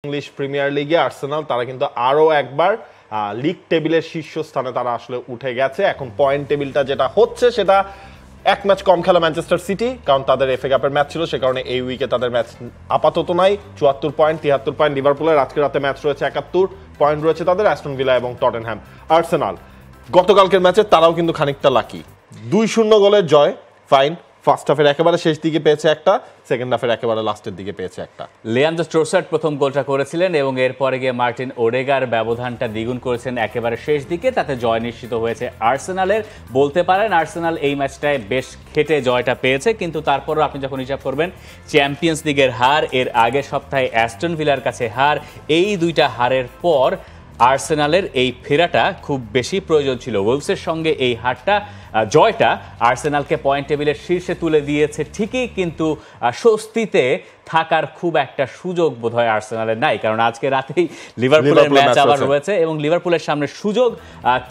English premier লিগে Arsenal তারা কিন্তু আরো একবার লিগ টেবিলের শীর্ষস্থানে তারা আসলে উঠে গেছে। এখন পয়েন্ট টেবিলটা যেটা হচ্ছে সেটা এক ম্যাচ কম খেলা ম্যানচেস্টার সিটি, কারণ তাদের এফএ কাপের ম্যাচ ছিল, সে কারণে এই উইকে তাদের ম্যাচ আপাতত নাই। 74 পয়েন্ট, 73 পয়েন্ট লিভারপুলের। আজকে রাতে ম্যাচ রয়েছে 71 পয়েন্ট রয়েছে তাদের অ্যাস্টন ভিলা এবং টটেনহ্যাম। আর্সেনাল গতকালকের ম্যাচে তারাও কিন্তু খানিকটা লাকি, 2-0 গোলের জয়। ফাইন, ফার্স্ট হাফের একেবারে শেষ দিকে পেয়েছে একটা, সেকেন্ড হাফের একেবারে লাস্টের দিকে পেয়েছে একটা। লিয়ান্ড্রো ট্রোসার্ড প্রথম গোলটা করেছিলেন এবং এরপরে গিয়ে মার্টিন ওডেগার ব্যবধানটা দ্বিগুণ করেছেন একেবারে শেষ দিকে, তাতে জয় নিশ্চিত হয়েছে আর্সেনালের। বলতে পারেন আর্সেনাল এই ম্যাচটায় বেশ খেটে জয়টা পেয়েছে, কিন্তু তারপরও আপনি যখন হিসাব করবেন চ্যাম্পিয়ন্স লিগের হার, এর আগের সপ্তাহে অ্যাস্টন ভিলার কাছে হার, এই দুইটা হারের পর আর্সেনালের এই ফেরাটা খুব বেশি প্রয়োজন ছিল। ওলভসের সঙ্গে এই হারটা, জয়টা আর্সেনালকে পয়েন্ট টেবিলের শীর্ষে তুলে দিয়েছে ঠিকই, কিন্তু স্বস্তিতে থাকার খুব একটা সুযোগ বোধহয় আর্সেনালের নাই, কারণ আজকে রাতেই লিভারপুলের ম্যাচ আবার রয়েছে এবং লিভারপুলের সামনে সুযোগ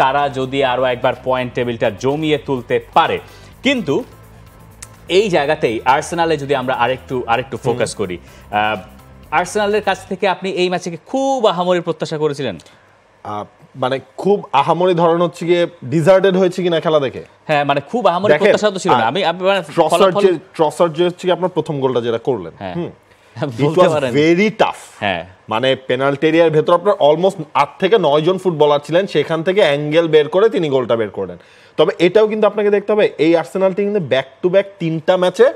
তারা যদি আরো একবার পয়েন্ট টেবিলটা জমিয়ে তুলতে পারে। কিন্তু এই জায়গাতেই আর্সেনালে যদি আমরা আরেকটু ফোকাস করি, আর্সেনালের কাছ থেকে আপনি এই ম্যাচে খুব আহামরি প্রত্যাশা করেছিলেন? মানে খুব আহামরি ধরন হচ্ছে গিয়ে ডিজার্টেড হয়েছে কিনা খেলা দেখে? হ্যাঁ, মানে খুব আহামরি প্রত্যাশা তো ছিল না। আমি ট্রসার্ড যে হচ্ছে কি আপনার প্রথম গোলটা যেটা করলেন, ভেরি টাফ। হ্যাঁ, মানে পেনাল্টি এরিয়ার ভেতর আপনার অলমোস্ট 8 থেকে 9 জন ফুটবলার ছিলেন, সেখান থেকে অ্যাঙ্গেল বের করে তিনি গোলটা বের করলেন। তবে এটাও কিন্তু আপনাকে দেখতে হবে, এই আর্সেনালটি কিন্তু ব্যাক টু ব্যাক 3টা ম্যাচে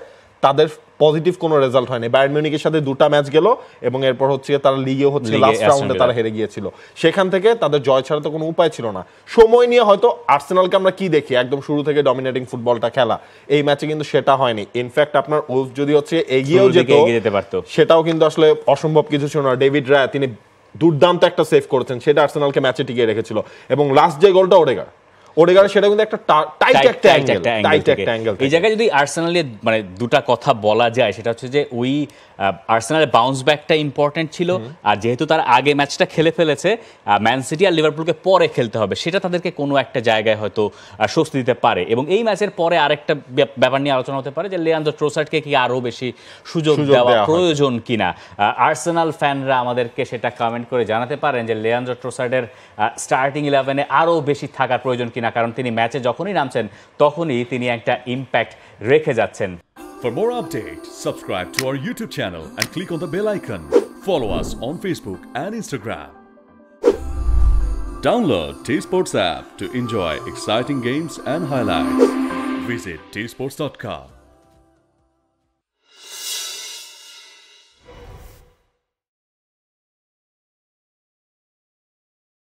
তাদের পজিটিভ কোনো রেজাল্ট হয়নি। বায়ার্ন মিউনিখের সাথে 2টা ম্যাচ গেল এবং এরপর হচ্ছে তারা লিগে হচ্ছে লাস্ট রাউন্ডে তারা হেরে গিয়েছিল, সেখান থেকে তাদের জয় ছাড়া তো কোনো উপায় ছিল না। সময় নিয়ে হয়তো আর্সেনালকে আমরা কি দেখি, একদম শুরু থেকে ডমিনেটিং ফুটবলটা খেলা, এই ম্যাচে কিন্তু সেটা হয়নি। ইনফ্যাক্ট আপনার ওলভ যদি হচ্ছে এগিয়েও যেতে পারতো, সেটাও কিন্তু আসলে অসম্ভব কিছু ছিল না। ডেভিড রায়া তিনি দুর্দান্ত একটা সেভ করেছেন, সেটা আর্সেনালকে ম্যাচে টিকিয়ে রেখেছিল। এবং লাস্ট যে গোলটা ওডেগার সেটা কিন্তু একটা টাইট একটা অ্যাঙ্গেল। এই জায়গায় যদি আর্সেনালের মানে দুটা কথা বলা যায়, সেটা হচ্ছে যে ওই আর্সেনালের বাউন্স ব্যাকটা ইম্পর্টেন্ট ছিল, আর যেহেতু তার আগে ম্যাচটা খেলে ফেলেছে, ম্যান সিটি আর লিভারপুলকে পরে খেলতে হবে, সেটা তাদেরকে কোনো একটা জায়গায় হয়তো স্বস্তি দিতে পারে। এবং এই ম্যাচের পরে আরেকটা ব্যাপার নিয়ে আলোচনা হতে পারে যে লিয়ান্ড্রো ট্রোসার্ডকে কি আরও বেশি সুযোগ দেওয়া প্রয়োজন কিনা। আর্সেনাল ফ্যানরা আমাদেরকে সেটা কমেন্ট করে জানাতে পারেন যে লিয়ান্ড্রো ট্রোসার্ডের স্টার্টিং 11-এ আরও বেশি থাকার প্রয়োজন কিনা, কারণ তিনি ম্যাচে যখনই নামছেন তখনই তিনি একটা ইম্প্যাক্ট রেখে যাচ্ছেন। For more updates, subscribe to our YouTube channel and click on the bell icon. Follow us on Facebook and Instagram. Download T-Sports app to enjoy exciting games and highlights. Visit tsports.com.